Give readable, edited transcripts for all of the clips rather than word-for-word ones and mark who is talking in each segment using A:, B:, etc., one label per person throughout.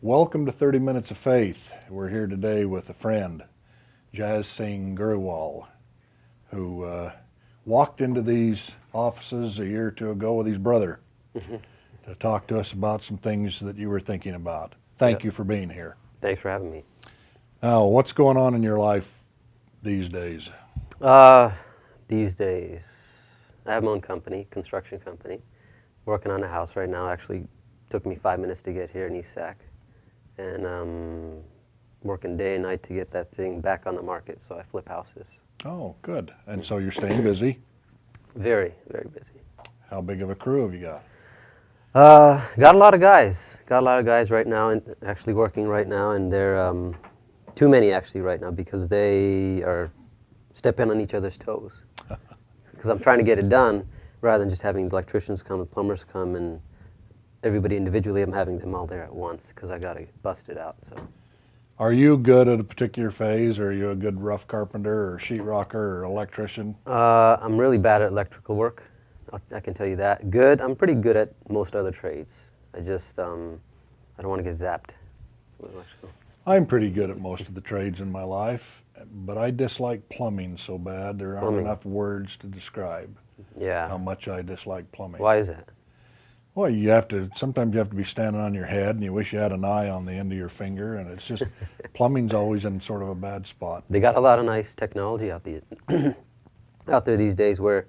A: Welcome to 30 Minutes of Faith. We're here today with a friend, Singh Grewal, who walked into these offices a year or two ago with his brother to talk to us about some things that you were thinking about. Thank you for being here.
B: Thanks for having me.
A: Now, what's going on in your life these days?
B: These days, I have my own company, construction company. Working on a house right now. Actually, took me 5 minutes to get here in East Sac, and working day and night to get that thing back on the market. So I flip houses.
A: Oh, good. And so you're staying busy?
B: Very, very busy.
A: How big of a crew have you got?
B: Got a lot of guys. Got a lot of guys right now, and actually working right now, and they're too many actually right now because they are stepping on each other's toes. Because I'm trying to get it done rather than just having the electricians come, the plumbers come, and everybody individually. I'm having them all there at once because I got to bust it out. So.
A: Are you good at a particular phase, or are you a good rough carpenter or sheetrocker or electrician?
B: I'm really bad at electrical work. I can tell you that. Good. I'm pretty good at most other trades. I just I don't want to get zapped with electrical.
A: I'm pretty good at most of the trades in my life, but I dislike plumbing so bad there aren't enough words to describe how much I dislike plumbing.
B: Why is that?
A: Well, sometimes you have to be standing on your head and you wish you had an eye on the end of your finger, and it's just, plumbing's always in sort of a bad spot.
B: They got a lot of nice technology out there these days where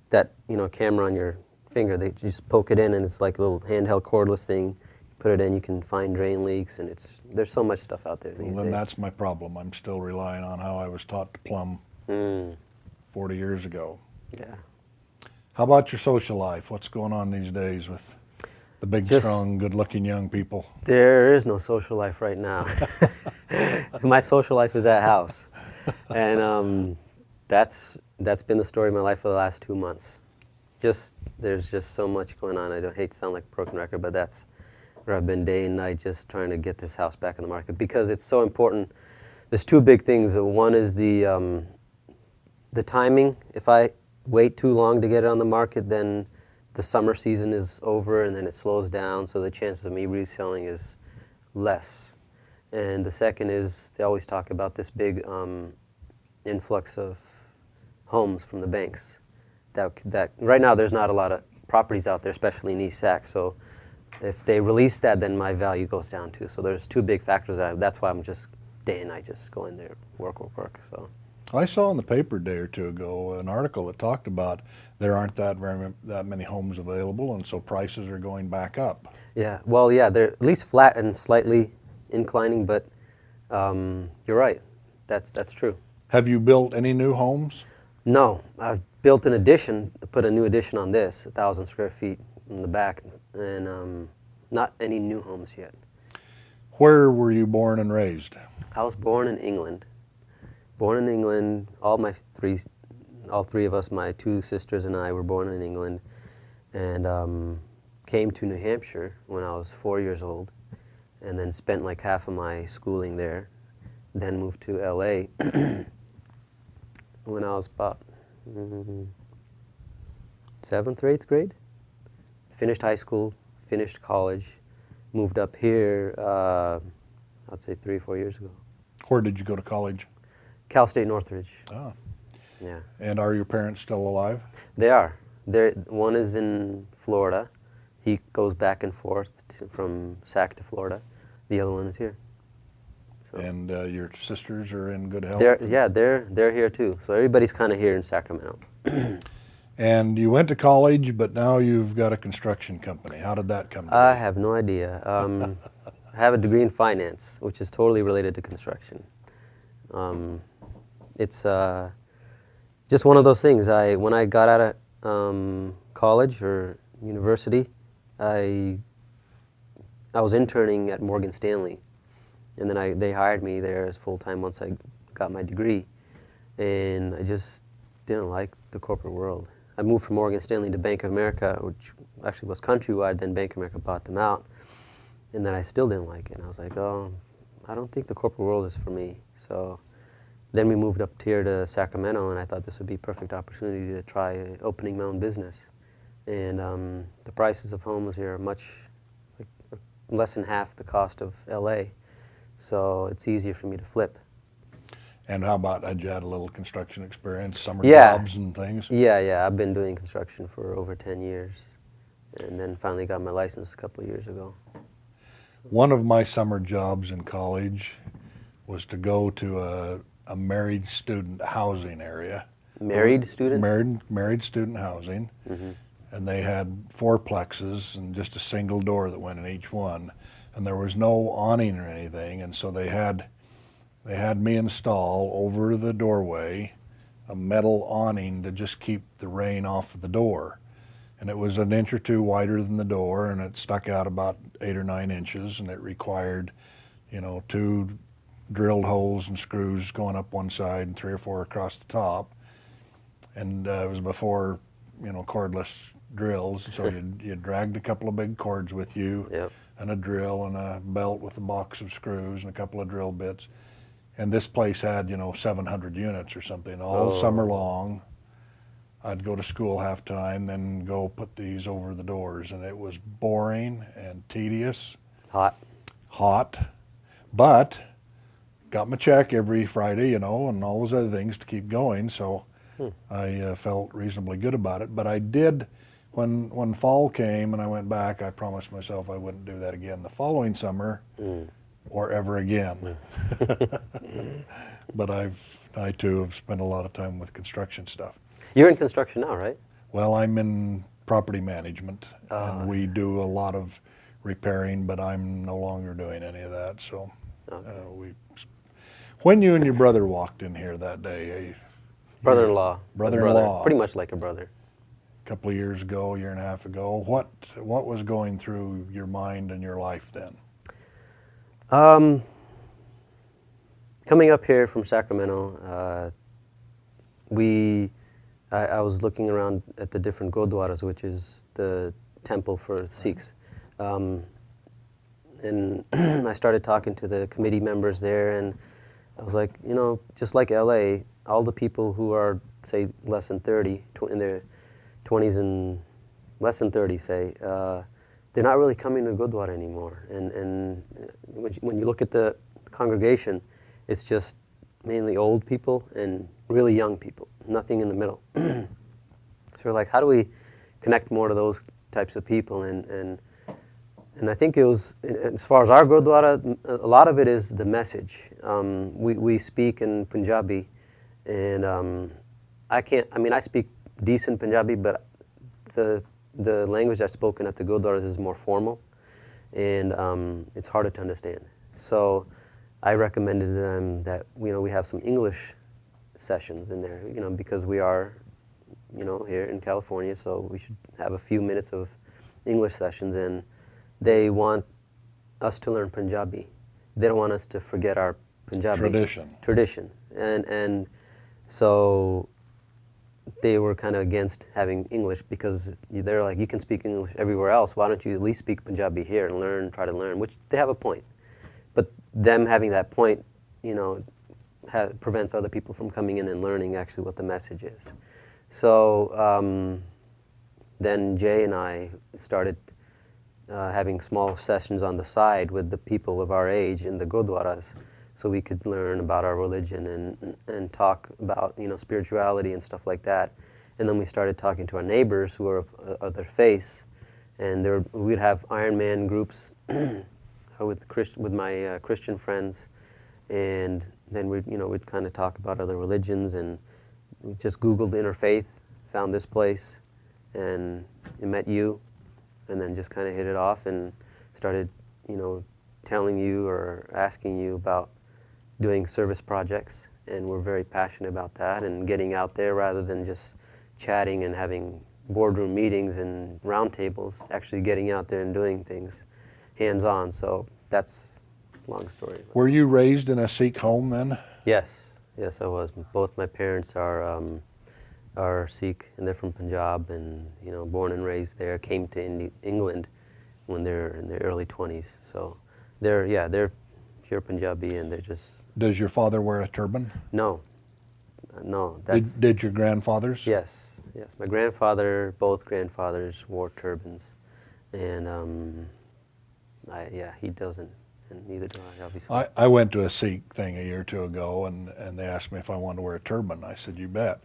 B: that, camera on your finger, they just poke it in and it's like a little handheld cordless thing. You put it in, you can find drain leaks, and there's so much stuff out there these
A: Well, then
B: days.
A: that's my problem. I'm still relying on how I was taught to plumb 40 years ago.
B: Yeah.
A: How about your social life? What's going on these days with the big, strong, good-looking young people?
B: There is no social life right now. My social life is at house, and that's been the story of my life for the last 2 months. There's just so much going on. I don't hate to sound like a broken record, but that's where I've been day and night, just trying to get this house back in the market because it's so important. There's two big things. One is the timing. If I wait too long to get it on the market, then the summer season is over and then it slows down, so the chances of me reselling is less. And the second is they always talk about this big influx of homes from the banks. That right now there's not a lot of properties out there, especially in East Sac. So if they release that, then my value goes down too. So there's two big factors. That's why I'm just day and night just go in there, work. So.
A: I saw in the paper a day or two ago an article that talked about there aren't that many homes available, and so prices are going back up.
B: Yeah, well, yeah, they're at least flat and slightly inclining, but you're right. That's true.
A: Have you built any new homes?
B: No, I've built an addition, put a new addition on this, 1,000 square feet in the back, and not any new homes yet.
A: Where were you born and raised?
B: I was born in England. Born in England, all three of us, my two sisters and I, were born in England, and came to New Hampshire when I was 4 years old, and then spent like half of my schooling there. Then moved to LA when I was about 7th or 8th grade. Finished high school, finished college, moved up here, I'd say 3 or 4 years ago.
A: Where did you go to college?
B: Cal State Northridge.
A: Oh.
B: Yeah.
A: And are your parents still alive?
B: They are. One is in Florida. He goes back and forth from Sac to Florida. The other one is here. So.
A: And your sisters are in good health?
B: They're here too. So everybody's kind of here in Sacramento.
A: And you went to college, but now you've got a construction company. How did that come to
B: I
A: be?
B: have no idea. I have a degree in finance, which is totally related to construction. It's just one of those things. When I got out of college or university, I was interning at Morgan Stanley, and then they hired me there as full-time once I got my degree, and I just didn't like the corporate world. I moved from Morgan Stanley to Bank of America, which actually was countrywide. Then Bank of America bought them out, and then I still didn't like it. And I was like, oh, I don't think the corporate world is for me. So then we moved up here to Sacramento, and I thought this would be a perfect opportunity to try opening my own business. And the prices of homes here are much, like, less than half the cost of LA, so it's easier for me to flip.
A: And how about, had you had a little construction experience, summer
B: Yeah.
A: jobs and things?
B: Yeah, I've been doing construction for over 10 years, and then finally got my license a couple of years ago.
A: One of my summer jobs in college was to go to a married student housing area.
B: Married student?
A: Married student housing.
B: Mm-hmm.
A: And they had fourplexes and just a single door that went in each one. And there was no awning or anything, and so they had me install over the doorway a metal awning to just keep the rain off of the door. And it was an inch or two wider than the door, and it stuck out about 8 or 9 inches, and it required, 2 drilled holes and screws going up one side and 3 or 4 across the top. And it was before, cordless drills, so you dragged a couple of big cords with you,
B: Yep.
A: and a drill and a belt with a box of screws and a couple of drill bits. And this place had, 700 units or something all summer long. I'd go to school half time, then go put these over the doors, and it was boring and tedious. Hot, but got my check every Friday, and all those other things to keep going, so I felt reasonably good about it. But I did, when fall came and I went back, I promised myself I wouldn't do that again the following summer or ever again. But I too have spent a lot of time with construction stuff.
B: You're in construction now, right?
A: Well, I'm in property management, and we do a lot of repairing, but I'm no longer doing any of that. So, when you and your brother walked in here that day,
B: Brother-in-law.
A: Brother-in-law.
B: Pretty much like a brother.
A: A couple of years ago, a year and a half ago, what was going through your mind and your life then?
B: Coming up here from Sacramento, I was looking around at the different gurdwaras, which is the temple for Sikhs. And I started talking to the committee members there, and I was like, just like LA, all the people who are, say, less than 30, in their 20s and less than 30, say, they're not really coming to Gurdwara anymore. And when you look at the congregation, it's just mainly old people and really young people, nothing in the middle. So we're like, how do we connect more to those types of people? And I think it was, as far as our Gurdwara, a lot of it is the message. We speak in Punjabi, and I speak decent Punjabi, but the language that's spoken at the Gurdwaras is more formal, and it's harder to understand. So I recommended to them that we have some English sessions in there, because we are, here in California, so we should have a few minutes of English sessions, and they want us to learn Punjabi. They don't want us to forget our Punjabi tradition. And so they were kind of against having English, because they're like, you can speak English everywhere else, why don't you at least speak Punjabi here and try to learn, which they have a point. But them having that point, prevents other people from coming in and learning actually what the message is. So then Jay and I started having small sessions on the side with the people of our age in the Gurdwaras, so we could learn about our religion and talk about spirituality and stuff like that. And then we started talking to our neighbors who were of other faiths, and we'd have Iron Man groups with my Christian friends, and then we'd kind of talk about other religions, and we just Googled interfaith, found this place, and met you, and then just kind of hit it off and started telling you or asking you about doing service projects, and we're very passionate about that and getting out there rather than just chatting and having boardroom meetings and roundtables, actually getting out there and doing things hands-on. So that's a long story.
A: Were you raised in a Sikh home then?
B: Yes, I was. Both my parents are Sikh, and they're from Punjab, and born and raised there. Came to England when they're in their early 20s. So they're pure Punjabi, and they're just.
A: Does your father wear a turban?
B: No.
A: Did your grandfathers?
B: Yes. Both grandfathers wore turbans, and Yeah, he doesn't, and neither do I, obviously.
A: I went to a Sikh thing a year or two ago, and they asked me if I wanted to wear a turban. I said, you bet.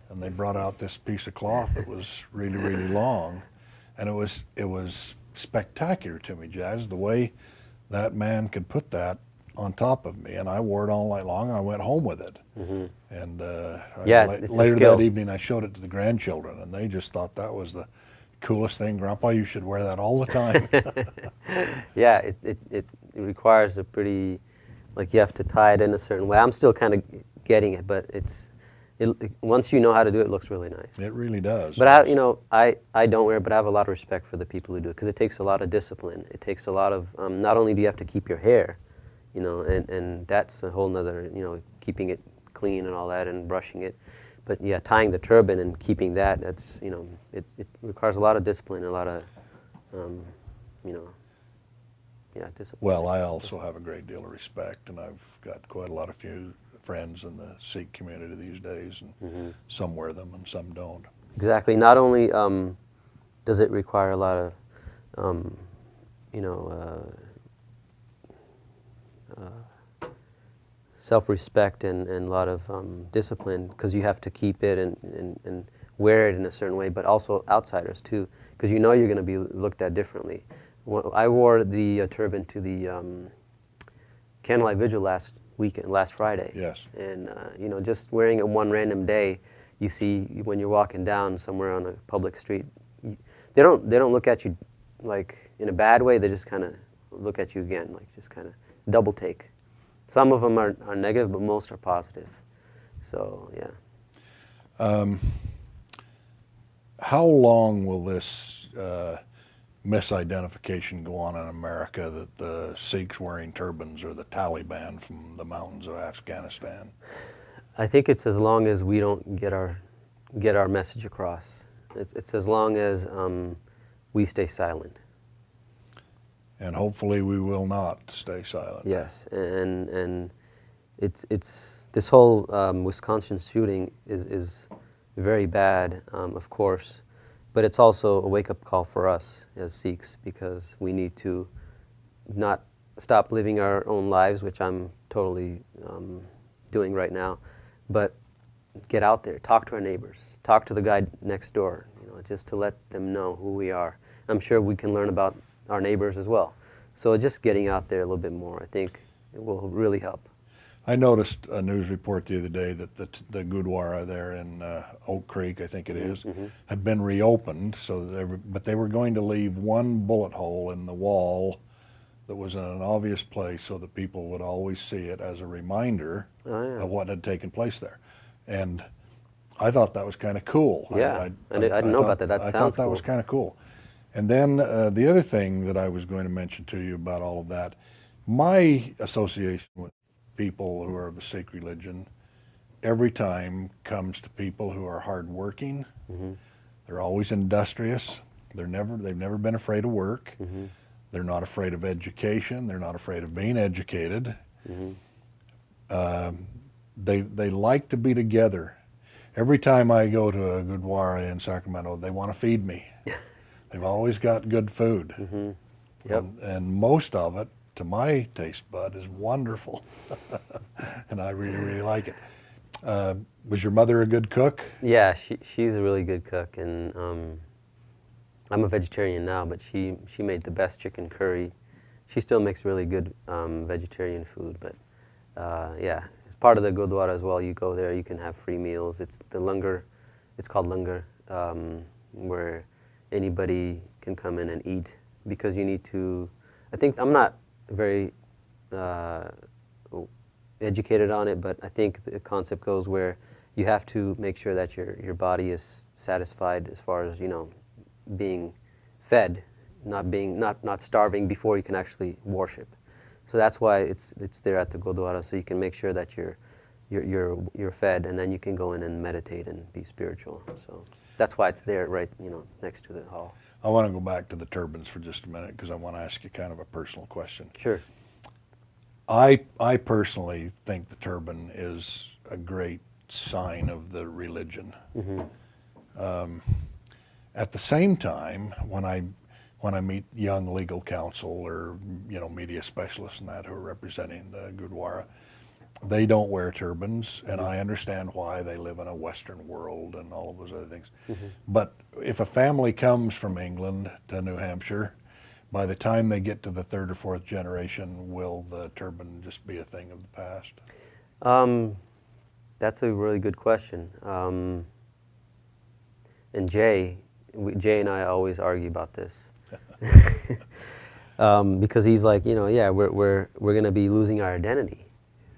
A: And they brought out this piece of cloth that was really, really long, and it was spectacular to me, Jazz, the way that man could put that on top of me, and I wore it all night long, and I went home with it.
B: Mm-hmm.
A: And
B: Yeah, it's a
A: later
B: skill.
A: that evening, I showed it to the grandchildren, and they just thought that was the coolest thing. Grandpa, you should wear that all the time.
B: Yeah, it requires a pretty, like you have to tie it in a certain way. I'm still kind of getting it, but once you know how to do it, it looks really nice.
A: It really does.
B: But I don't wear it, but I have a lot of respect for the people who do it because it takes a lot of discipline. It takes a lot of, not only do you have to keep your hair, and that's a whole nother, keeping it clean and all that and brushing it. But yeah, tying the turban and keeping that, that's, it requires a lot of discipline, a lot of, yeah, discipline.
A: Well, I also have a great deal of respect, and I've got quite a lot of few friends in the Sikh community these days, and some wear them and some don't.
B: Exactly. Not only does it require a lot of, self-respect and a lot of discipline, because you have to keep it and wear it in a certain way, but also outsiders too, because you're going to be looked at differently. I wore the turban to the candlelight vigil last Friday.
A: Yes.
B: And just wearing it one random day, you see when you're walking down somewhere on a public street, they don't look at you like in a bad way. They just kind of look at you again, like just kind of double take. Some of them are negative, but most are positive. So yeah.
A: How long will this misidentification go on in America that the Sikhs wearing turbans are the Taliban from the mountains of Afghanistan?
B: I think it's as long as we don't get our message across. It's as long as we stay silent.
A: And hopefully we will not stay silent.
B: Yes, and it's this whole Wisconsin shooting is very bad, of course, but it's also a wake-up call for us as Sikhs, because we need to not stop living our own lives, which I'm totally doing right now, but get out there, talk to our neighbors, talk to the guy next door, just to let them know who we are. I'm sure we can learn about our neighbors as well. So just getting out there a little bit more, I think it will really help.
A: I noticed a news report the other day that the Gurdwara there in Oak Creek, I think it is, had been reopened, so that but they were going to leave one bullet hole in the wall that was in an obvious place so that people would always see it as a reminder of what had taken place there. And I thought that was kind of cool.
B: Yeah, I didn't know about that. That sounds cool.
A: I thought that was kind of cool. And then the other thing that I was going to mention to you about all of that, my association with people who are of the Sikh religion every time comes to people who are hardworking. They're always industrious. They've never been afraid of work. They're not afraid of education. They're not afraid of being educated. They like to be together. Every time I go to a Gurdwara in Sacramento, they want to feed me. They've always got good food.
B: Yep.
A: And most of it, to my taste bud, is wonderful. And I really, really like it. Was your mother a good cook?
B: Yeah, she's a really good cook, and I'm a vegetarian now, but she made the best chicken curry. She still makes really good vegetarian food, but yeah, it's part of the Gurdwara as well. You go there, you can have free meals. It's the langar, it's called langar, where anybody can come in and eat, because you need to, I think, I'm not very educated on it, but I think the concept goes where you have to make sure that your body is satisfied as far as, being fed, not starving before you can actually worship. So that's why it's there at the Gurdwara, so you can make sure that you're fed, and then you can go in and meditate and be spiritual. So that's why it's there, right, next to the hall.
A: I want to go back to the turbans for just a minute, because I want to ask you kind of a personal question.
B: Sure.
A: I personally think the turban is a great sign of the religion. At the same time, when when I meet young legal counsel or, you know, media specialists and that who are representing the Gurdwara, they don't wear turbans, and I understand why. They live in a Western world and all of those other things. But if a family comes from England to New Hampshire, by the time they get to the third or fourth generation, will the turban just be a thing of the past?
B: That's a really good question. And Jay and I always argue about this. Because he's like, you know, yeah, we're going to be losing our identity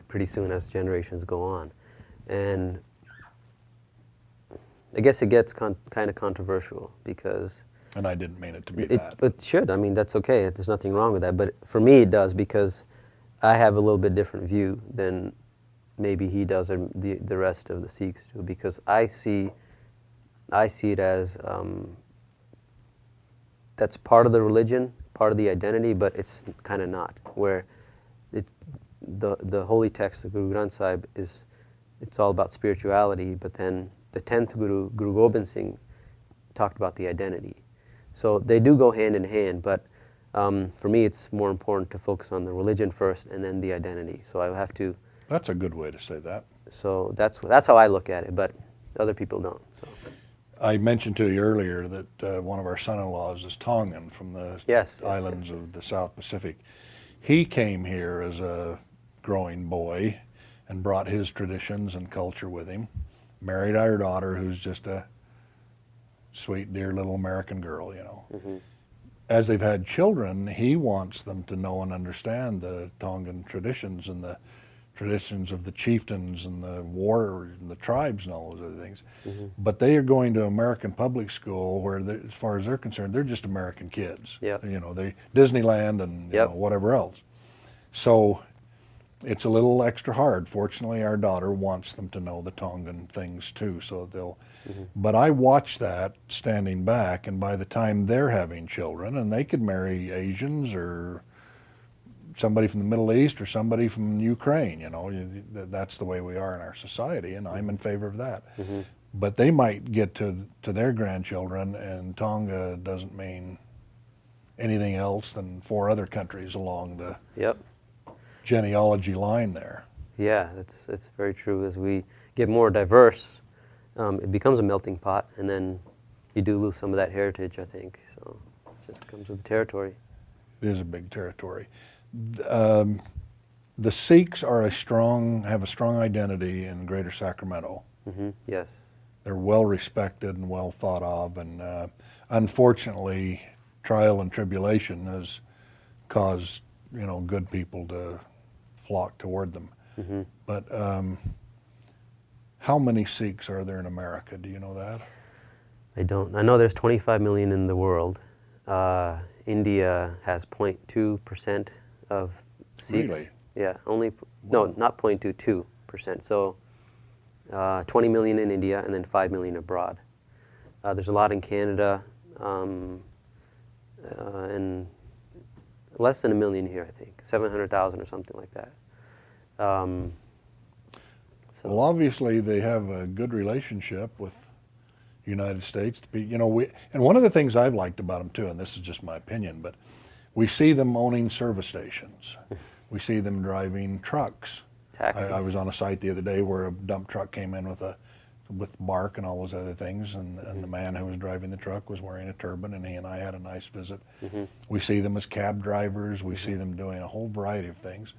B: pretty soon as generations go on. And I guess it gets kind of controversial because...
A: And I didn't mean it to be that.
B: It should. I mean, that's okay. There's nothing wrong with that. But for me, it does, because I have a little bit different view than maybe he does or the rest of the Sikhs do, because I see it as that's part of the religion, part of the identity, but it's kind of not. Where the holy text, the Guru Granth Sahib, it's all about spirituality, but then the 10th Guru, Guru Gobind Singh, talked about the identity. So they do go hand in hand, but for me it's more important to focus on the religion first and then the identity. So I have to...
A: That's a good way to say that.
B: So that's how I look at it, but other people don't. So.
A: I mentioned to you earlier that one of our son-in-laws is Tongan from the islands of the South Pacific. He came here as a growing boy and brought his traditions and culture with him, married our daughter, who's just a sweet, dear little American girl, you know. As they've had children, he wants them to know and understand the Tongan traditions and the traditions of the chieftains and the warriors and the tribes and all those other things. But they are going to American public school where, as far as they're concerned, they're just American kids. You know, they Disneyland and you know, whatever else. So it's a little extra hard. Fortunately, our daughter wants them to know the Tongan things too, so they'll... But I watch that standing back, and by the time they're having children, and they could marry Asians or somebody from the Middle East or somebody from Ukraine, you know, that's the way we are in our society, and I'm in favor of that. But they might get to their grandchildren, and Tonga doesn't mean anything else than 4 other countries along the genealogy line there. Yeah,
B: it's very true. As we get more diverse, it becomes a melting pot, and then you do lose some of that heritage, I think. So it just comes with the territory.
A: It is a big territory. The Sikhs are have a strong identity in Greater Sacramento.
B: Yes.
A: They're well respected and well thought of, and unfortunately, trial and tribulation has caused, you know, good people to flock toward them. But how many Sikhs are there in America? Do you know that?
B: I don't. I know there's 25 million in the world. India has 0.2% of Sikhs.
A: Really?
B: Yeah, only, no, not 0.22%. So 20 million in India and then 5 million abroad. There's a lot in Canada, and less than 1 million here, I think. 700,000 or something like that.
A: Well, obviously they have a good relationship with the United States. You know, and one of the things I've liked about them too, and this is just my opinion, but we see them owning service stations. We see them driving trucks. I was on a site the other day where a dump truck came in with bark and all those other things, and the man who was driving the truck was wearing a turban, and he and I had a nice visit. We see them as cab drivers. We see them doing a whole variety of things.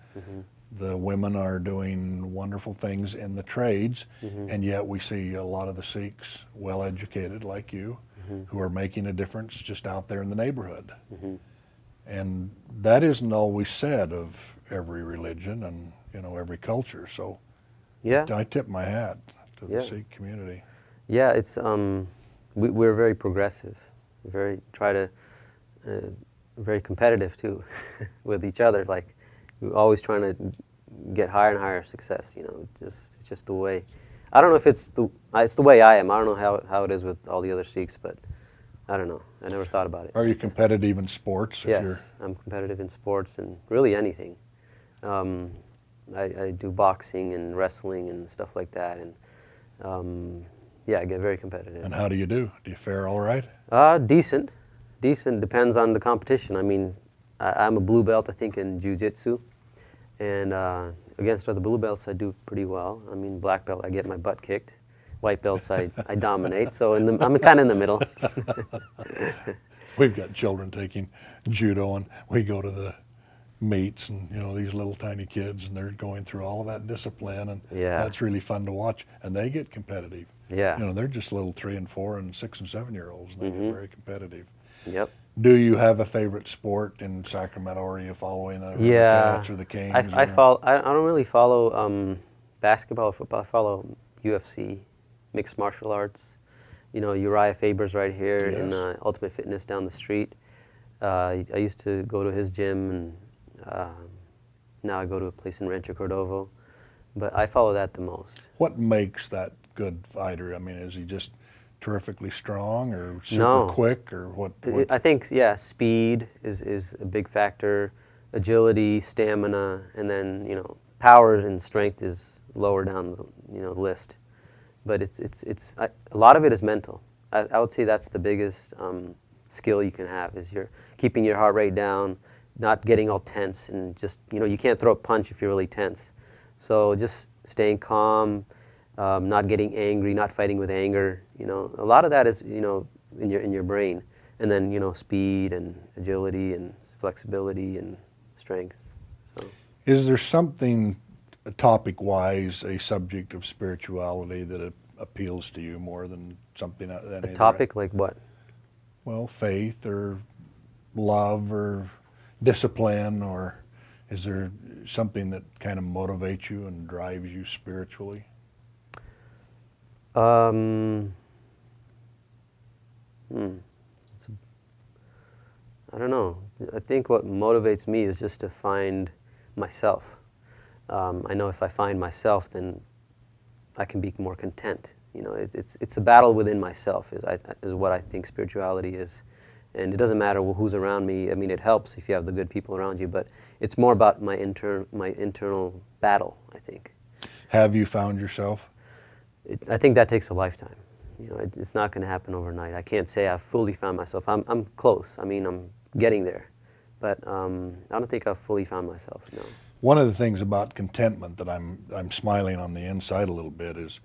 A: The women are doing wonderful things in the trades, and yet we see a lot of the Sikhs, well educated like you, who are making a difference just out there in the neighborhood. And that isn't always said of every religion and, you know, every culture. So I tip my hat to the Sikh community.
B: Yeah, it's we're very progressive, very competitive too with each other. Like, we're always trying to get higher and higher success. You know, it's just the way. I don't know if it's the way I am. I don't know how it is with all the other Sikhs, but I don't know. I never thought about it.
A: Are you competitive in sports?
B: Yes, I'm competitive in sports and really anything. I do boxing and wrestling and stuff like that, and yeah, I get very competitive.
A: And how do you do? Do you fare all right?
B: Decent. decent. Depends on the competition. I mean, I'm a blue belt, I think, in jiu-jitsu, and against other blue belts, I do pretty well. I mean, black belt, I get my butt kicked. White belts, I dominate. So I'm kind of in the middle.
A: We've got children taking judo, and we go to the meets, and these little tiny kids, and they're going through all of that discipline, and
B: Yeah.
A: that's really fun to watch. And they get competitive.
B: Yeah.
A: They're just little 3 and 4 and 6 and 7-year-olds, and they get very competitive.
B: Yep.
A: Do you have a favorite sport in Sacramento? Or are you following the Cats or the Kings?
B: I don't really follow basketball or football. I follow UFC, mixed martial arts. Uriah Faber's right here in Ultimate Fitness down the street. I used to go to his gym, and now I go to a place in Rancho Cordova. But I follow that the most.
A: What makes that good fighter? I mean, is he just terrifically strong, or super quick, or what?
B: I think, speed is a big factor, agility, stamina, and then, power and strength is lower down the list. But a lot of it is mental. I would say that's the biggest skill you can have, is you're keeping your heart rate down, not getting all tense, and just, you can't throw a punch if you're really tense. So just staying calm, not getting angry, not fighting with anger. A lot of that is, in your brain. And then, speed and agility and flexibility and strength. So.
A: Is there something topic-wise, a subject of spirituality that appeals to you more than something than
B: a topic like what?
A: Well, faith or love or discipline, or is there something that kind of motivates you and drives you spiritually?
B: I don't know. I think what motivates me is just to find myself. I know if I find myself, then I can be more content. It's a battle within myself is what I think spirituality is. And it doesn't matter who's around me. I mean, it helps if you have the good people around you, but it's more about my internal battle, I think.
A: Have you found yourself?
B: I think that takes a lifetime. It's not going to happen overnight. I can't say I've fully found myself. I'm close. I mean, I'm getting there. But I don't think I've fully found myself, no.
A: One of the things about contentment that I'm smiling on the inside a little bit is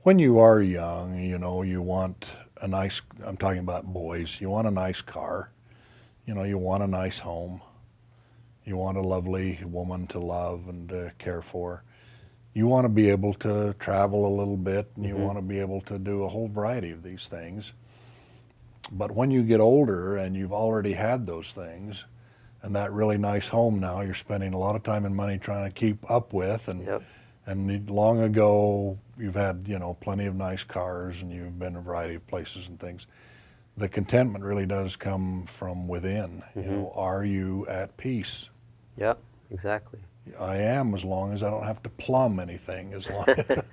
A: when you are young, you want a nice, I'm talking about boys, you want a nice car, you want a nice home, you want a lovely woman to love and care for. You want to be able to travel a little bit, and you want to be able to do a whole variety of these things. But when you get older and you've already had those things, and that really nice home now you're spending a lot of time and money trying to keep up with, and long ago you've had plenty of nice cars, and you've been a variety of places and things. The contentment really does come from within. Are you at peace?
B: Yep, exactly.
A: I am, as long as I don't have to plumb anything, as long as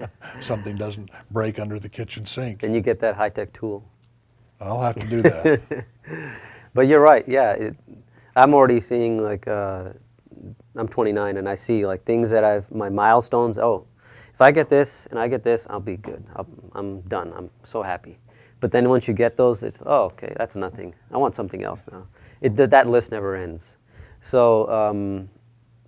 A: something doesn't break under the kitchen sink.
B: And you get that high-tech tool.
A: I'll have to do that.
B: But you're right, yeah. I'm already seeing, like, I'm 29, and I see, like, things that my milestones, if I get this and I get this, I'll be good. I'm done. I'm so happy. But then once you get those, it's, okay, that's nothing. I want something else now. That list never ends. So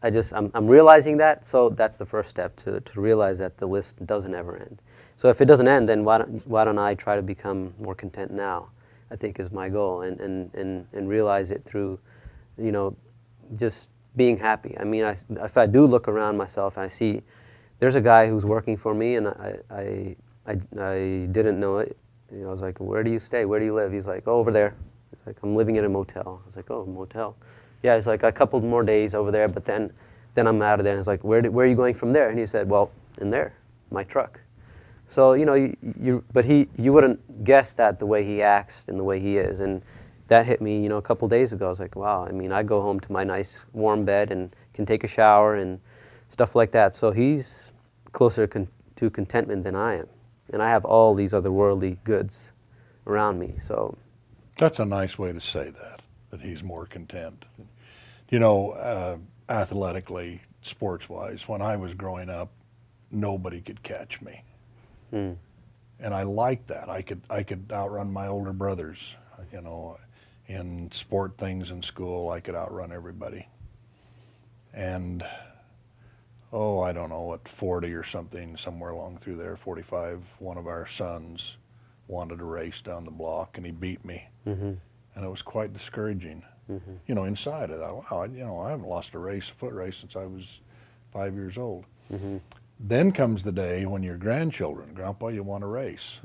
B: I'm realizing that, so that's the first step, to realize that the list doesn't ever end. So if it doesn't end, then why don't I try to become more content now, I think is my goal, and realize it through, just being happy. I mean, if I do look around myself and I see there's a guy who's working for me, and I didn't know it. I was like, where do you stay? Where do you live? He's like, over there. He's like, I'm living in a motel. I was like, motel. Yeah, it's like a couple more days over there, but then I'm out of there. And it's like, where are you going from there? And he said, well, in there, my truck. So, but you wouldn't guess that the way he acts and the way he is. And that hit me, a couple days ago. I was like, wow, I mean, I go home to my nice warm bed and can take a shower and stuff like that. So he's closer to contentment than I am. And I have all these other worldly goods around me, so.
A: That's a nice way to say that he's more content. Athletically, sports-wise, when I was growing up, nobody could catch me. And I liked that. I could outrun my older brothers. in sport things in school, I could outrun everybody. And, oh, I don't know, at 40 or something, somewhere along through there, 45, one of our sons wanted to race down the block, and he beat me.
B: Mm-hmm.
A: And it was quite discouraging.
B: Mm-hmm.
A: You know, inside I thought, wow, you know, I haven't lost a foot race since I was 5 years old.
B: Mm-hmm.
A: Then comes the day when your grandchildren, Grandpa, you want to race.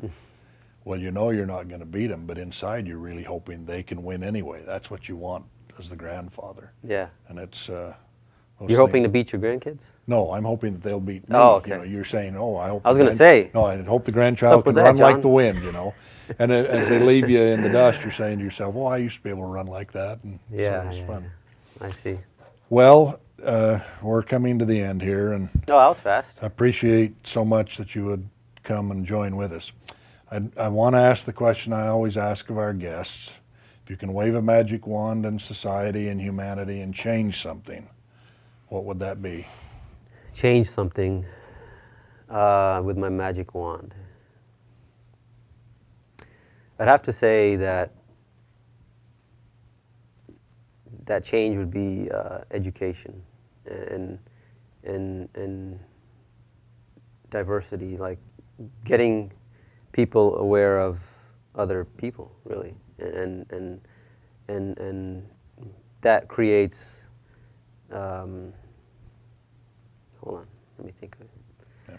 A: Well, you know you're not going to beat them, but inside you're really hoping they can win anyway. That's what you want as the grandfather.
B: Yeah.
A: And it's
B: You're hoping to beat your grandkids?
A: No, I'm hoping that they'll beat me.
B: Oh, okay.
A: You know, you're saying, oh, I hope.
B: I was going to say.
A: No, I hope the grandchild can run like the wind. You know, and as they leave you in the dust, you're saying to yourself, "Oh, I used to be able to run like that," and
B: yeah,
A: so it was fun.
B: I see.
A: Well, we're coming to the end here, and
B: oh, that was fast.
A: I appreciate so much that you would come and join with us. I want to ask the question I always ask of our guests: if you can wave a magic wand in society and humanity and change something, what would that be?
B: Change something with my magic wand. I'd have to say that change would be education and diversity, like getting people aware of other people, really, and that creates. Hold on, let me think of it. Yeah.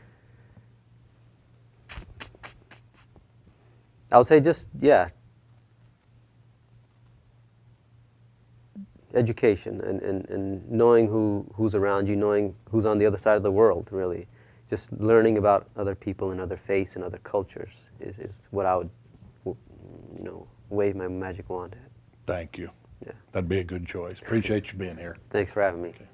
B: I would say just, yeah, education and knowing who's around you, knowing who's on the other side of the world, really. Just learning about other people and other faiths and other cultures is what I would, you know, wave my magic wand at.
A: Thank you.
B: Yeah.
A: That'd be a good choice. Appreciate you being here.
B: Thanks for having me.
A: Okay.